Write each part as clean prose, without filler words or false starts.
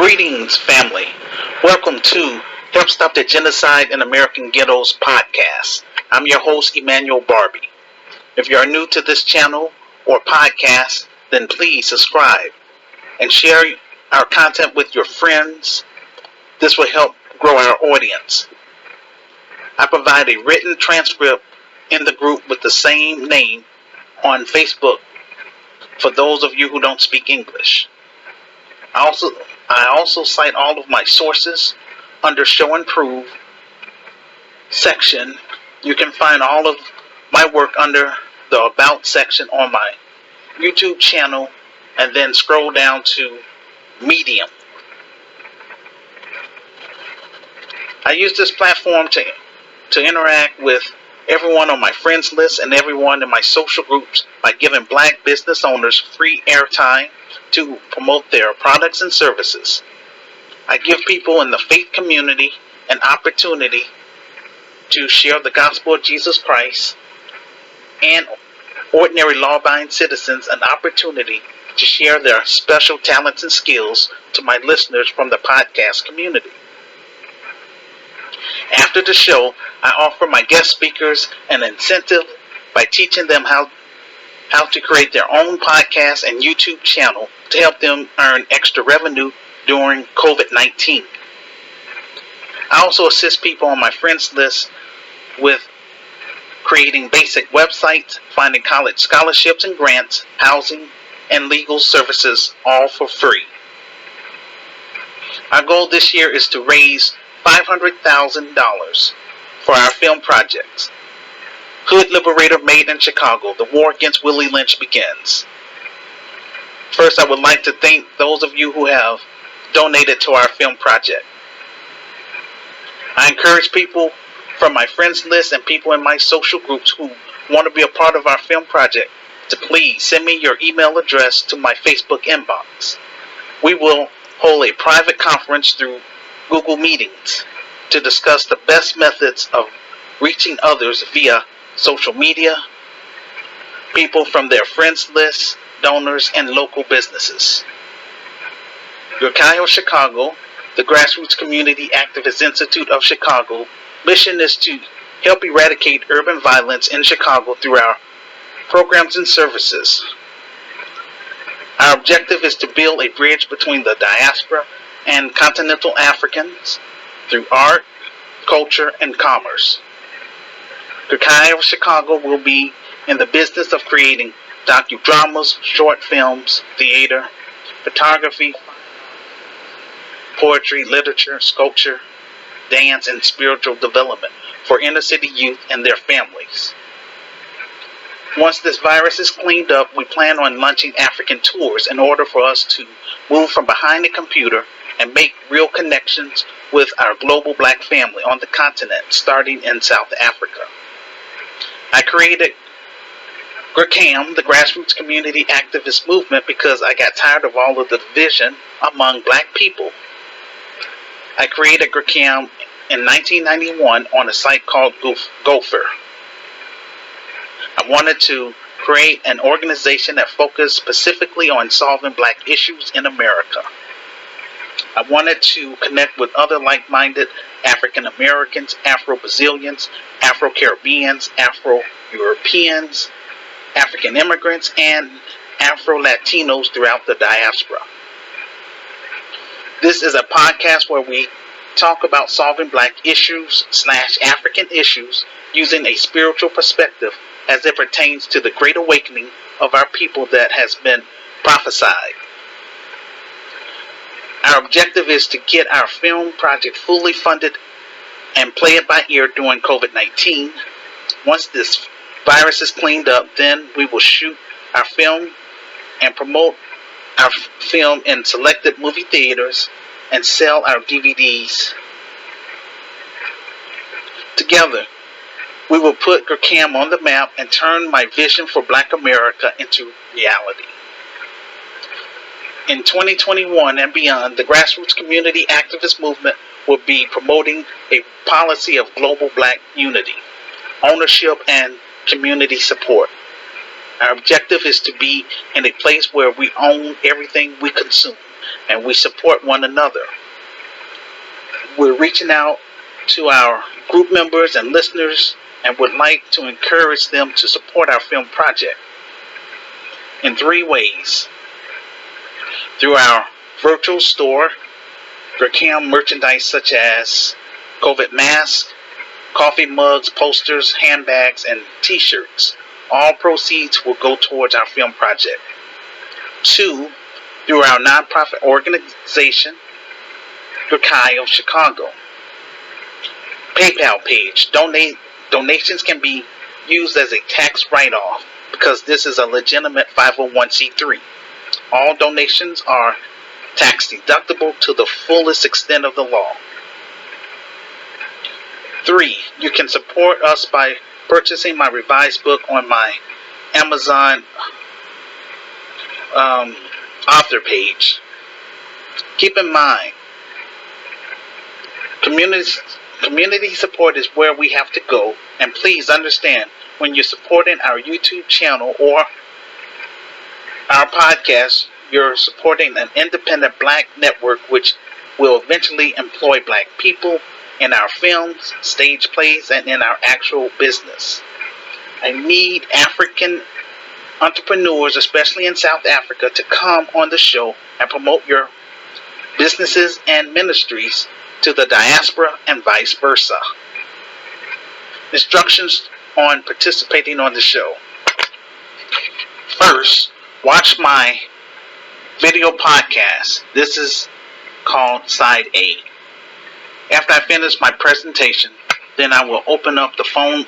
Greetings, family. Welcome to Help Stop the Genocide in American Ghettos podcast. I'm your host, Emmanuel Barbee. If you are new to this channel or podcast, then please subscribe and share our content with your friends. This will help grow our audience. I provide a written transcript in the group with the same name on Facebook for those of you who don't speak English. I also cite all of my sources under Show and Prove section. You can find all of my work under the About section on my YouTube channel, and then scroll down to Medium. I use this platform to interact with everyone on my friends list and everyone in my social groups by giving Black business owners free airtime to promote their products and services. I give people in the faith community an opportunity to share the gospel of Jesus Christ, and ordinary law-abiding citizens an opportunity to share their special talents and skills to my listeners from the podcast community. After the show, I offer my guest speakers an incentive by teaching them how to create their own podcast and YouTube channel to help them earn extra revenue during COVID-19. I also assist people on my friends list with creating basic websites, finding college scholarships and grants, housing, and legal services, all for free. Our goal this year is to raise $500,000 for our film projects. Hood Liberator Made in Chicago, the war against Willie Lynch begins. First, I would like to thank those of you who have donated to our film project. I encourage people from my friends list and people in my social groups who want to be a part of our film project to please send me your email address to my Facebook inbox. We will hold a private conference through Google Meetings to discuss the best methods of reaching others via social media, people from their friends list, donors, and local businesses. Your Chicago, the Grassroots Community Activist Institute of Chicago, mission is to help eradicate urban violence in Chicago through our programs and services. Our objective is to build a bridge between the diaspora and continental Africans through art, culture, and commerce. Your Chicago will be in the business of creating docudramas, short films, theater, photography, poetry, literature, sculpture, dance, and spiritual development for inner city youth and their families. Once this virus is cleaned up, we plan on launching African tours in order for us to move from behind the computer and make real connections with our global Black family on the continent, starting in South Africa. I created GRCAM, the Grassroots Community Activist Movement, because I got tired of all of the division among Black people. I created GRCAM in 1991 on a site called Gopher. I wanted to create an organization that focused specifically on solving Black issues in America. I wanted to connect with other like-minded African Americans, Afro-Brazilians, Afro-Caribbeans, Afro-Europeans, African immigrants, and Afro-Latinos throughout the diaspora. This is a podcast where we talk about solving Black issues / African issues using a spiritual perspective as it pertains to the great awakening of our people that has been prophesied. Our objective is to get our film project fully funded and play it by ear during COVID-19. Once this virus is cleaned up, then we will shoot our film and promote our film in selected movie theaters and sell our DVDs. Together, we will put GRCAM on the map and turn my vision for Black America into reality. In 2021 and beyond, the Grassroots Community Activist Movement will be promoting a policy of global Black unity, ownership, and community support. Our objective is to be in a place where we own everything we consume, and we support one another. We're reaching out to our group members and listeners and would like to encourage them to support our film project in 3 ways. Through our virtual store, Gracam merchandise such as COVID masks, coffee mugs, posters, handbags, and t-shirts. All proceeds will go towards our film project. 2, through our nonprofit organization, Genocide of Chicago. PayPal page. Donations can be used as a tax write-off because this is a legitimate 501c3. All donations are tax deductible to the fullest extent of the law. 3, you can support us by purchasing my revised book on my Amazon author page. Keep in mind, community support is where we have to go, and please understand, when you're supporting our YouTube channel or our podcast, you're supporting an independent black network which will eventually employ black people in our films, stage plays, and in our actual business. I need African entrepreneurs, especially in South Africa, to come on the show and promote your businesses and ministries to the diaspora and vice versa. Instructions on participating on the show. First, watch my video podcast. This is called Side A. After I finish my presentation, then I will open up the phone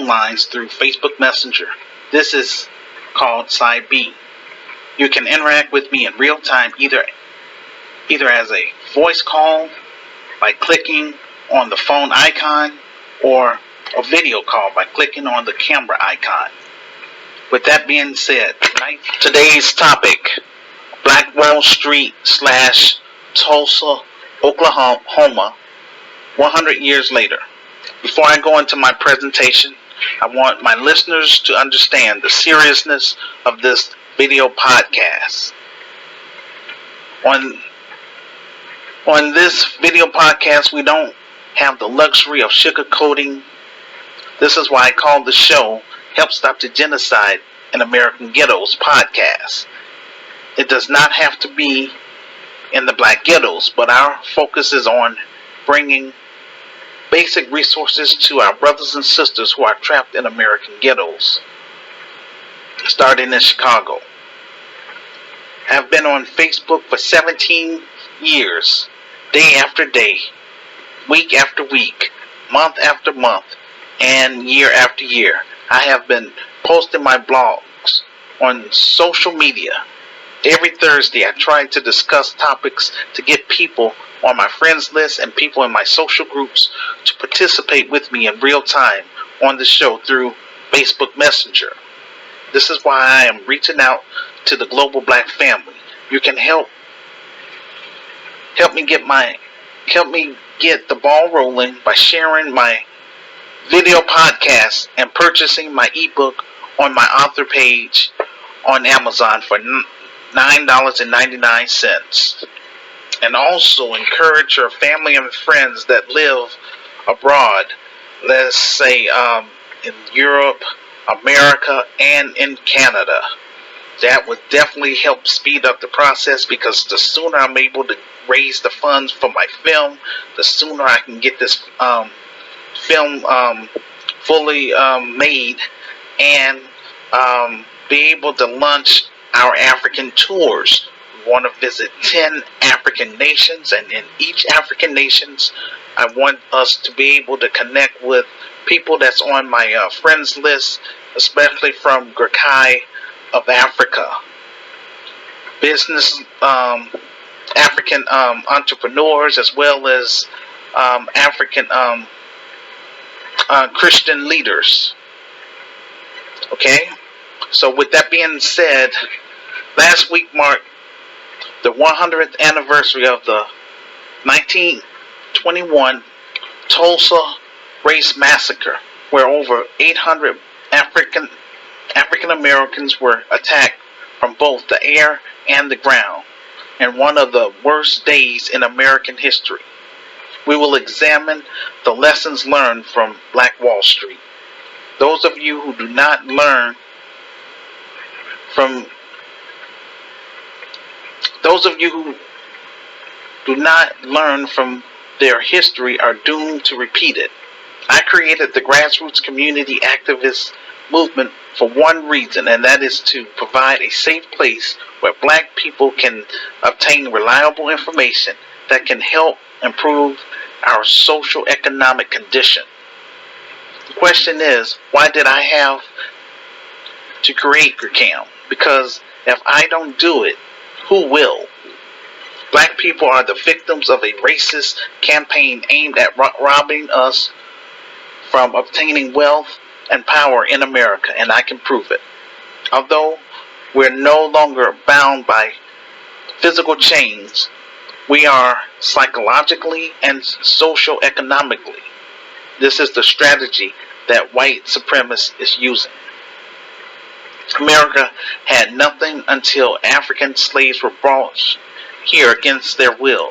lines through Facebook Messenger. This is called Side B. You can interact with me in real time, either as a voice call by clicking on the phone icon, or a video call by clicking on the camera icon. With that being said, today's topic, Black Wall Street / Tulsa, Oklahoma, 100 years later. Before I go into my presentation, I want my listeners to understand the seriousness of this video podcast. On this video podcast, we don't have the luxury of sugarcoating. This is why I call the show Help Stop the Genocide in American Ghettos podcast. It does not have to be in the black ghettos, but our focus is on bringing basic resources to our brothers and sisters who are trapped in American ghettos, starting in Chicago. I've been on Facebook for 17 years, day after day, week after week, month after month, and year after year. I have been posting my blogs on social media. Every Thursday I try to discuss topics to get people on my friends list and people in my social groups to participate with me in real time on the show through Facebook Messenger. This is why I am reaching out to the global black family. You can help me get the ball rolling by sharing my video podcast and purchasing my ebook on my author page on Amazon for $9.99. And also encourage your family and friends that live abroad, let's say in Europe, America, and in Canada. That would definitely help speed up the process, because the sooner I'm able to raise the funds for my film, the sooner I can get this film fully made and be able to launch our African tours. We want to visit 10 African nations, and in each African nations, I want us to be able to connect with people that's on my friends list, especially from Genocide of Africa, business African entrepreneurs, as well as African Christian leaders. Okay, so with that being said, last week marked the 100th anniversary of the 1921 Tulsa race massacre, where over 800 African Americans were attacked from both the air and the ground. and one of the worst days in American history. We will examine the lessons learned from Black Wall Street. Those of you who do not learn from those of you who do not learn from their history are doomed to repeat it. I created the grassroots community activist movement for one reason, and that is to provide a safe place where Black people can obtain reliable information that can help improve our social economic condition. The question is, why did I have to create GRCAM? Because if I don't do it, who will? Black people are the victims of a racist campaign aimed at robbing us from obtaining wealth and power in America, and I can prove it. Although we're no longer bound by physical chains, we are psychologically and socio-economically. This is the strategy that white supremacists is using. America had nothing until African slaves were brought here against their will.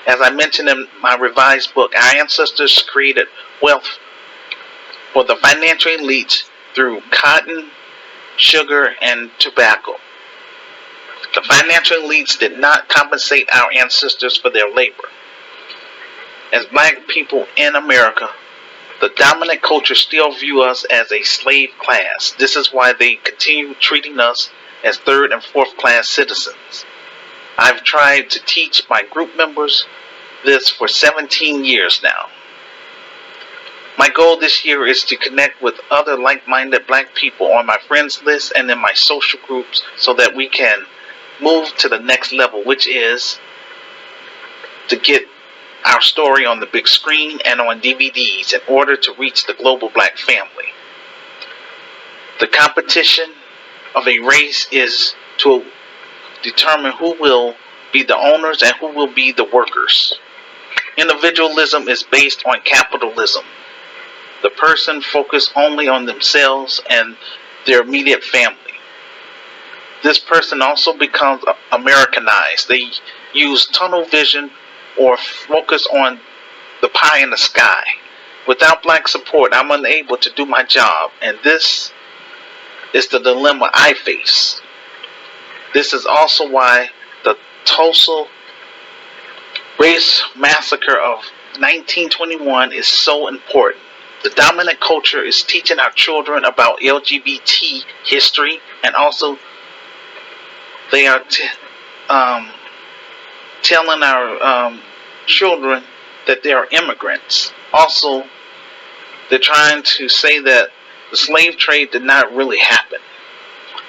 As I mentioned in my revised book, our ancestors created wealth for the financial elites through cotton, sugar, and tobacco. The financial elites did not compensate our ancestors for their labor. As Black people in America, the dominant culture still view us as a slave class. This is why they continue treating us as third and fourth class citizens. I've tried to teach my group members this for 17 years now. My goal this year is to connect with other like-minded Black people on my friends list and in my social groups so that we can move to the next level, which is to get our story on the big screen and on DVDs in order to reach the global Black family. The competition of a race is to determine who will be the owners and who will be the workers. Individualism is based on capitalism. The person focuses only on themselves and their immediate family. This person also becomes Americanized. They use tunnel vision or focus on the pie in the sky. Without Black support, I'm unable to do my job, and this is the dilemma I face. This is also why the Tulsa race massacre of 1921 is so important. The dominant culture is teaching our children about LGBT history, and also they are telling our children that they are immigrants. Also, they're trying to say that the slave trade did not really happen.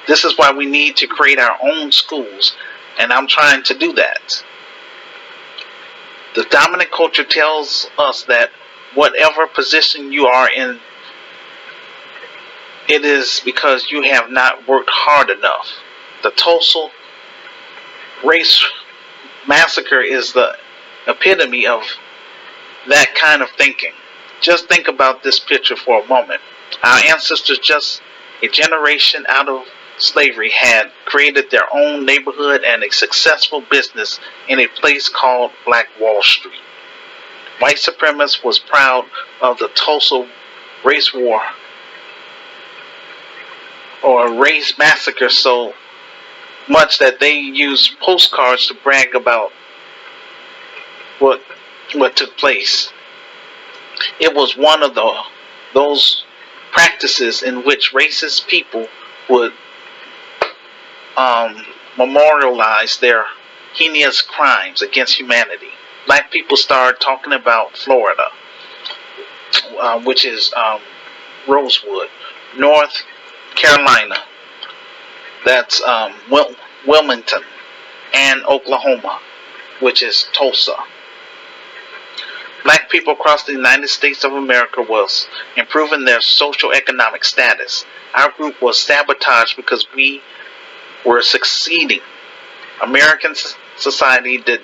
This is why we need to create our own schools, and I'm trying to do that. The dominant culture tells us that whatever position you are in, it is because you have not worked hard enough. The Tulsa race massacre is the epitome of that kind of thinking. Just think about this picture for a moment. Our ancestors, just a generation out of slavery, had created their own neighborhood and a successful business in a place called Black Wall Street. White supremacists was proud of the Tulsa race war or race massacre so much that they used postcards to brag about what took place. It was one of those practices in which racist people would memorialize their heinous crimes against humanity. Black people started talking about Florida, which is Rosewood, North Carolina, that's Wilmington, and Oklahoma, which is Tulsa. Black people across the United States of America was improving their social economic status. Our group was sabotaged because we were succeeding. American society did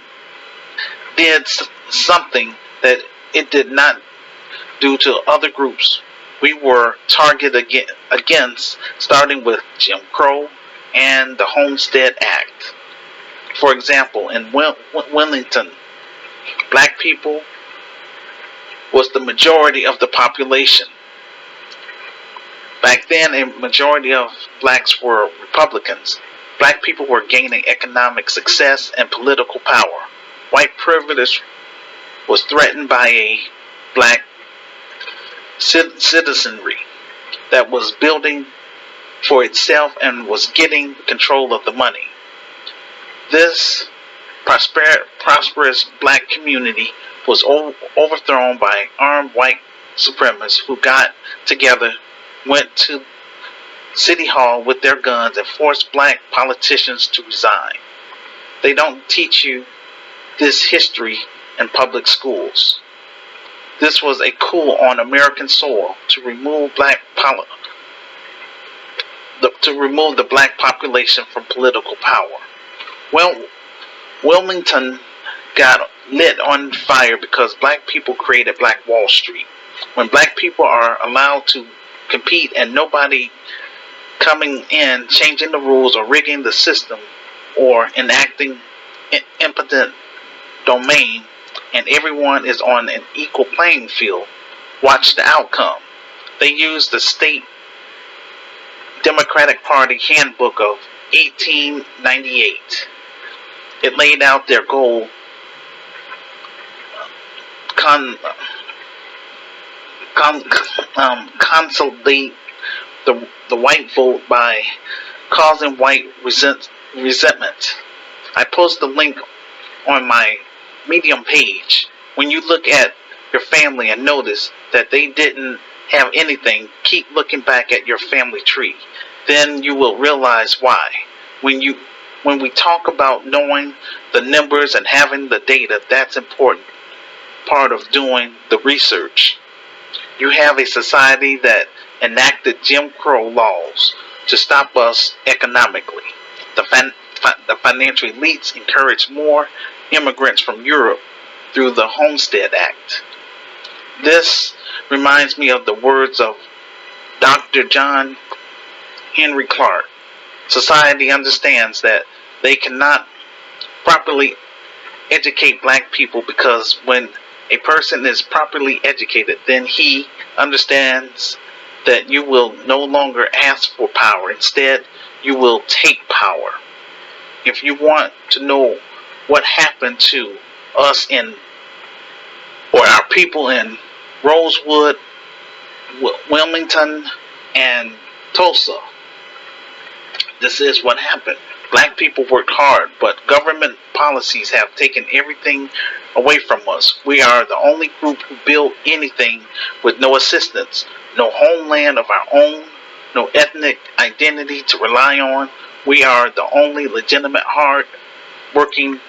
something that it did not do to other groups. We were targeted against, starting with Jim Crow and the Homestead Act. For example, in Wilmington, black people was the majority of the population. Back then, a majority of blacks were Republicans. Black people were gaining economic success and political power. White privilege was threatened by a black citizenry that was building for itself and was getting control of the money. This prosperous black community was overthrown by armed white supremacists who got together, went to City Hall with their guns, and forced black politicians to resign. They don't teach you this history in public schools. This was a coup on American soil to remove the black population from political power. Well, Wilmington got lit on fire because black people created Black Wall Street. When black people are allowed to compete and nobody coming in, changing the rules or rigging the system or enacting impotent domain, and everyone is on an equal playing field, watch the outcome. They used the state Democratic Party handbook of 1898. It laid out their goal, consolidate the white vote by causing white resentment. I post the link on my Medium page. When you look at your family and notice that they didn't have anything, keep looking back at your family tree. Then you will realize why. When we talk about knowing the numbers and having the data, that's important part of doing the research. You have a society that enacted Jim Crow laws to stop us economically. The financial elites encouraged more immigrants from Europe through the Homestead Act. This reminds me of the words of Dr. John Henry Clark. Society understands that they cannot properly educate black people because when a person is properly educated, then he understands that you will no longer ask for power. Instead, you will take power. If you want to know what happened to us or our people in Rosewood, Wilmington, and Tulsa, this is what happened. Black people worked hard, but government policies have taken everything away from us. We are the only group who built anything with no assistance, no homeland of our own, no ethnic identity to rely on. We are the only legitimate, hard-working,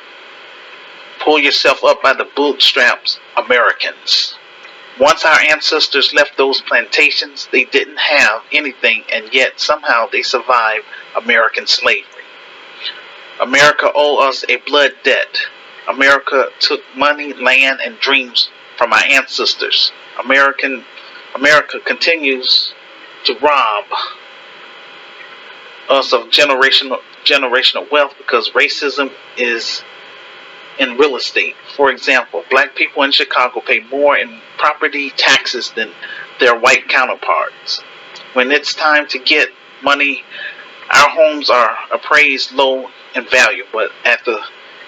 pull yourself up by the bootstraps Americans. Once our ancestors left those plantations, they didn't have anything, and yet somehow they survived American slavery. America owes us a blood debt. America took money, land, and dreams from our ancestors. America continues to rob us of generational wealth because racism is in real estate. For example, black people in Chicago pay more in property taxes than their white counterparts. When it's time to get money, our homes are appraised low in value, but at the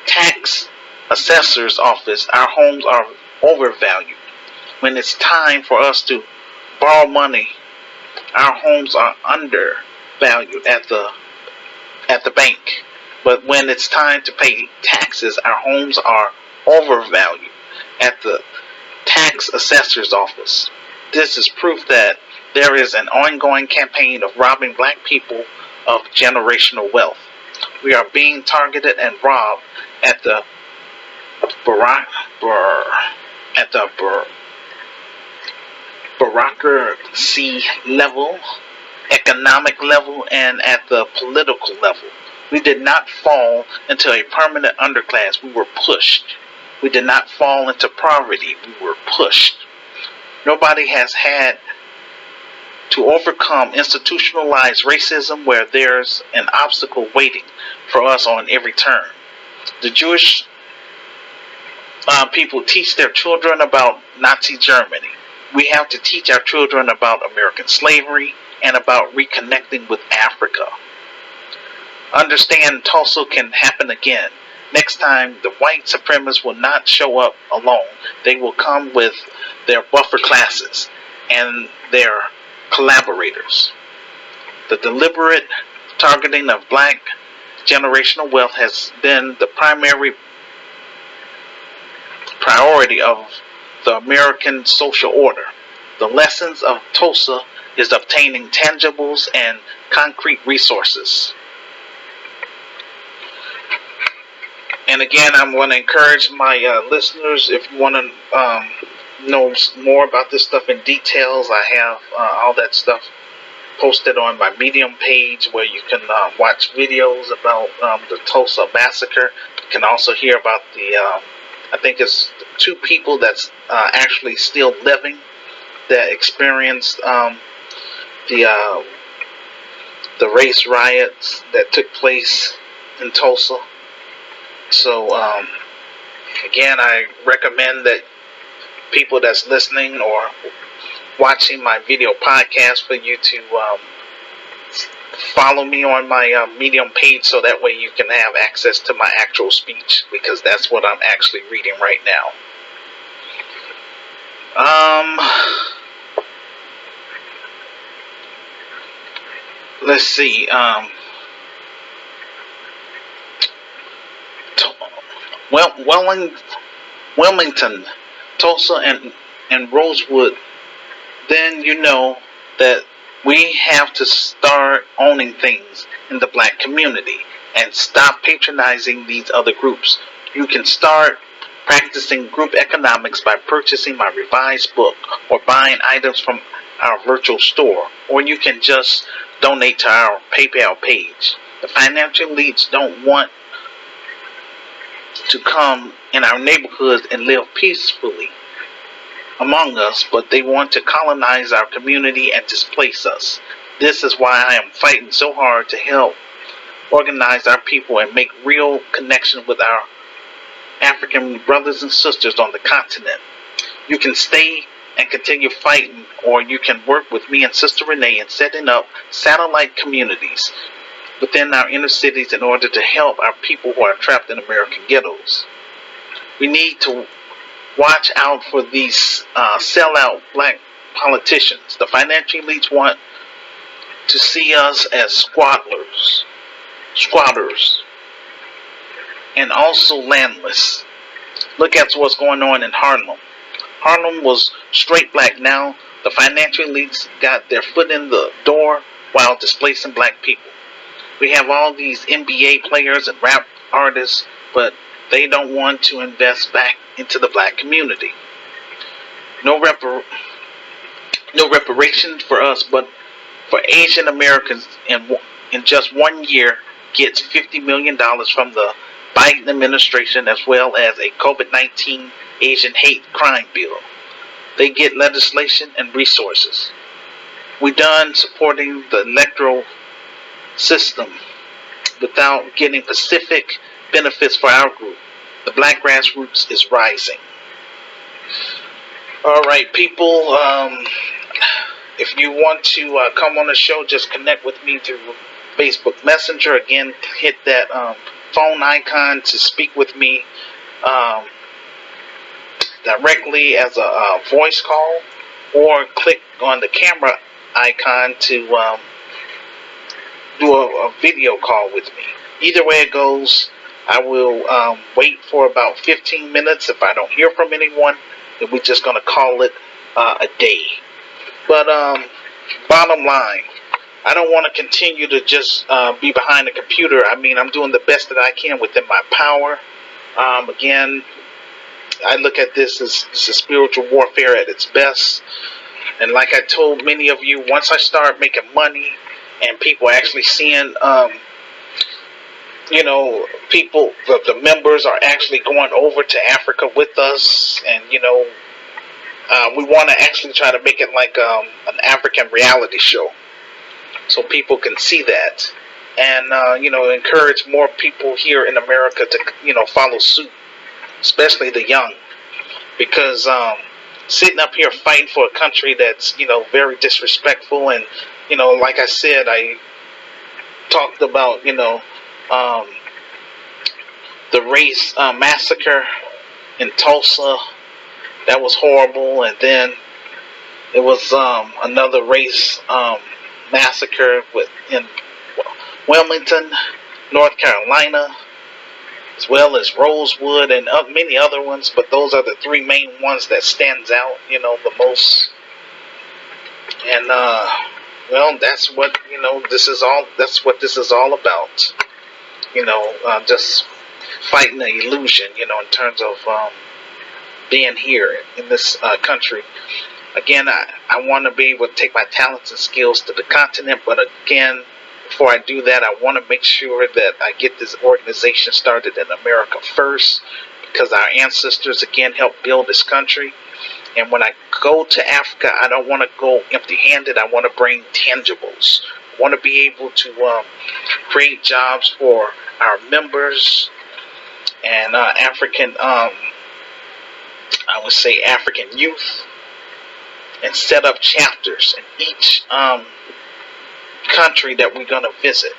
tax assessor's office, our homes are overvalued. When it's time for us to borrow money, our homes are undervalued at the bank. But when it's time to pay taxes, our homes are overvalued at the tax assessor's office. This is proof that there is an ongoing campaign of robbing black people of generational wealth. We are being targeted and robbed at the bureaucracy level, economic level, and at the political level. We did not fall into a permanent underclass. We were pushed. We did not fall into poverty. We were pushed. Nobody has had to overcome institutionalized racism where there's an obstacle waiting for us on every turn. The Jewish people teach their children about Nazi Germany. We have to teach our children about American slavery and about reconnecting with Africa. Understand Tulsa can happen again. Next time, the white supremacists will not show up alone. They will come with their buffer classes and their collaborators. The deliberate targeting of black generational wealth has been the primary priority of the American social order. The lessons of Tulsa is obtaining tangibles and concrete resources. And again, I'm going to encourage my listeners, if you want to know more about this stuff in details, I have all that stuff posted on my Medium page where you can watch videos about the Tulsa massacre. You can also hear about I think it's 2 people that's actually still living that experienced the race riots that took place in Tulsa. So again, I recommend that people that's listening or watching my video podcast for you to follow me on my Medium page, so that way you can have access to my actual speech, because that's what I'm actually reading right now. Let's see. Wilmington, Tulsa, and Rosewood. Then you know that we have to start owning things in the black community and stop patronizing these other groups. You can start practicing group economics by purchasing my revised book or buying items from our virtual store, or you can just donate to our PayPal page. The financial elites don't want to come in our neighborhoods and live peacefully among us, but they want to colonize our community and displace us. This is why I am fighting so hard to help organize our people and make real connection with our African brothers and sisters on the continent. You can stay and continue fighting, or you can work with me and Sister Renee in setting up satellite communities within our inner cities in order to help our people who are trapped in American ghettos. We need to watch out for these sellout black politicians. The financial elites want to see us as squatters, and also landless. Look at what's going on in Harlem. Harlem was straight black. Now the financial elites got their foot in the door while displacing black people. We have all these NBA players and rap artists, but they don't want to invest back into the black community. No reparations for us, but for Asian Americans in just 1 year gets $50 million from the Biden administration, as well as a COVID-19 Asian hate crime bill. They get legislation and resources. We're done supporting the electoral system without getting specific benefits for our group. The black grassroots is rising. Alright, people, if you want to come on the show, just connect with me through Facebook Messenger. Again, hit that phone icon to speak with me directly as a voice call, or click on the camera icon to do a video call with me. Either way it goes, I will wait for about 15 minutes. If I don't hear from anyone, then we're just going to call it a day. But bottom line, I don't want to continue to just be behind the computer. I mean, I'm doing the best that I can within my power. Again, I look at this as a spiritual warfare at its best. And like I told many of you, once I start making money and people actually seeing, people, the members are actually going over to Africa with us, and we want to actually try to make it like an African reality show, so people can see that and encourage more people here in America to follow suit, especially the young, because sitting up here fighting for a country that's very disrespectful, and like I said, I talked about um, the race massacre in Tulsa. That was horrible, and then it was another race massacre in Wilmington, North Carolina, as well as Rosewood and many other ones. But those are the three main ones that stands out, the most. And well, that's what this is all. That's what this is all about. Just fighting the illusion, in terms of being here in this country. Again, I want to be able to take my talents and skills to the continent, but again, before I do that, I want to make sure that I get this organization started in America first, because our ancestors, again, helped build this country. And when I go to Africa, I don't want to go empty-handed. I want to bring tangibles. I want to be able to create jobs for our members and African, I would say African youth, and set up chapters in each country that we're going to visit.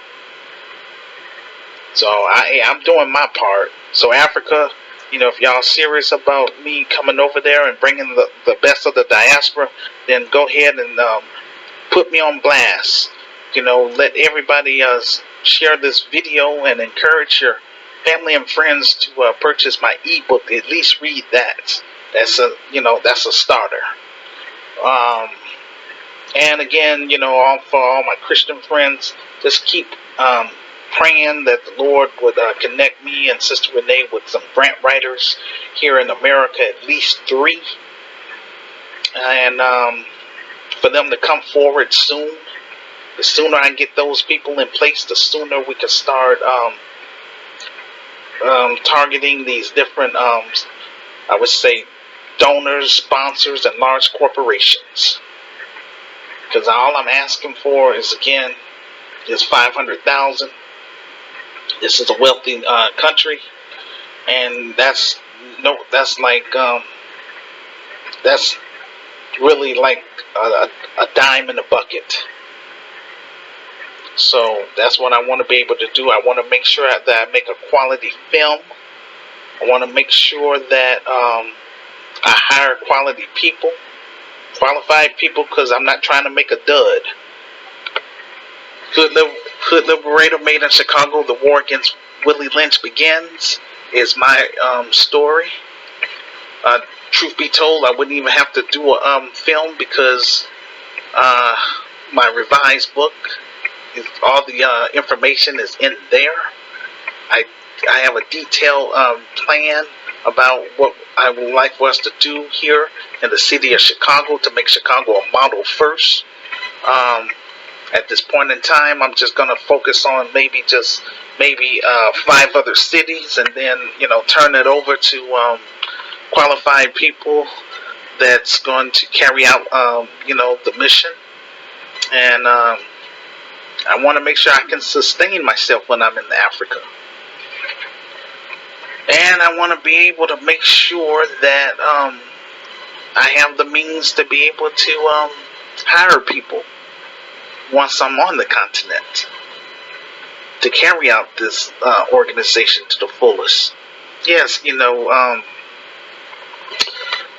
So I'm doing my part. So Africa, if y'all serious about me coming over there and bringing the best of the diaspora, then go ahead and put me on blast. Let everybody share this video and encourage your family and friends to purchase my ebook. At least read that. That's a starter. And again, for all my Christian friends, just keep praying that the Lord would connect me and Sister Renee with some grant writers here in America, at least 3, and for them to come forward soon. The sooner I get those people in place, the sooner we can start targeting these different, I would say, donors, sponsors, and large corporations. Because all I'm asking for is, again, is $500,000. This is a wealthy country, and that's really like a dime in a bucket. So that's what I want to be able to do. I want to make sure that I make a quality film. I want to make sure that I hire quality people, qualified people, because I'm not trying to make a dud. Hood Liberator Made in Chicago, The War Against Willie Lynch Begins, is my story. Truth be told, I wouldn't even have to do a film, because my revised book, all the information is in there. I have a detailed plan about what I would like for us to do here in the city of Chicago to make Chicago a model first. At this point in time, I'm just going to focus on maybe 5 other cities, and then turn it over to qualified people that's going to carry out the mission. And I want to make sure I can sustain myself when I'm in Africa. And I want to be able to make sure that I have the means to be able to hire people once I'm on the continent to carry out this organization to the fullest. Yes,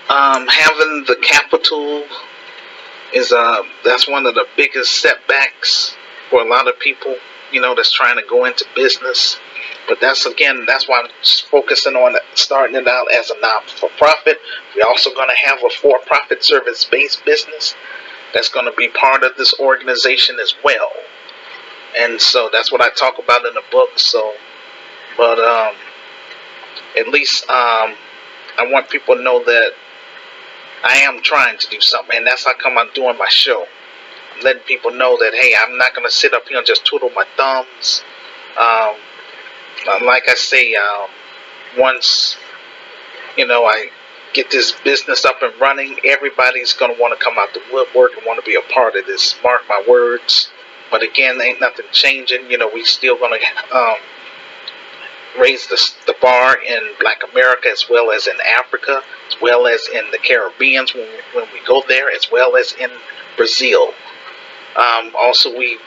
having the capital is that's one of the biggest setbacks for a lot of people, that's trying to go into business. But that's why I'm focusing on starting it out as a non-for-profit. We're also going to have a for-profit service-based business that's going to be part of this organization as well. And so that's what I talk about in the book. So, but at least I want people to know that I am trying to do something, and that's how come I'm doing my show. I'm letting people know that, hey, I'm not going to sit up here and just twiddle my thumbs. Like I say, once I get this business up and running, everybody's going to want to come out the woodwork and want to be a part of this. Mark my words. But again, ain't nothing changing. We still gonna raise the bar in Black America, as well as in Africa, as well as in the Caribbean when we go there, as well as in Brazil. Also, we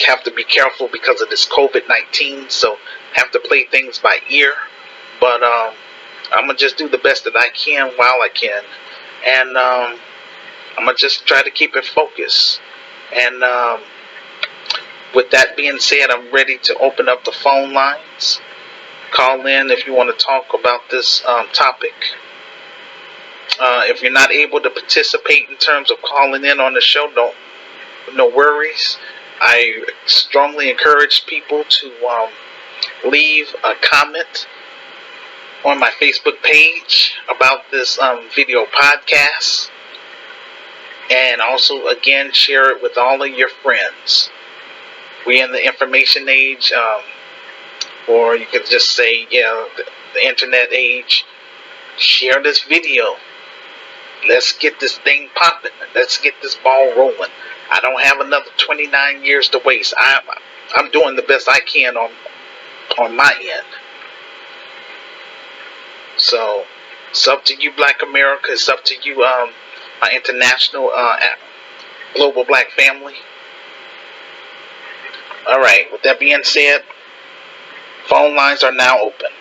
have to be careful because of this COVID-19, so have to play things by ear. But I'm gonna just do the best that I can while I can, and I'm gonna just try to keep it focused. And with that being said, I'm ready to open up the phone lines. Call in if you want to talk about this topic. If you're not able to participate in terms of calling in on the show, no worries. I strongly encourage people to leave a comment on my Facebook page about this video podcast, and also again share it with all of your friends. We're in the information age, or you could just say, the internet age. Share this video. Let's get this thing popping. Let's get this ball rolling. I don't have another 29 years to waste. I'm doing the best I can on my end. So it's up to you, Black America. It's up to you, my international, global Black family. All right. With that being said, phone lines are now open.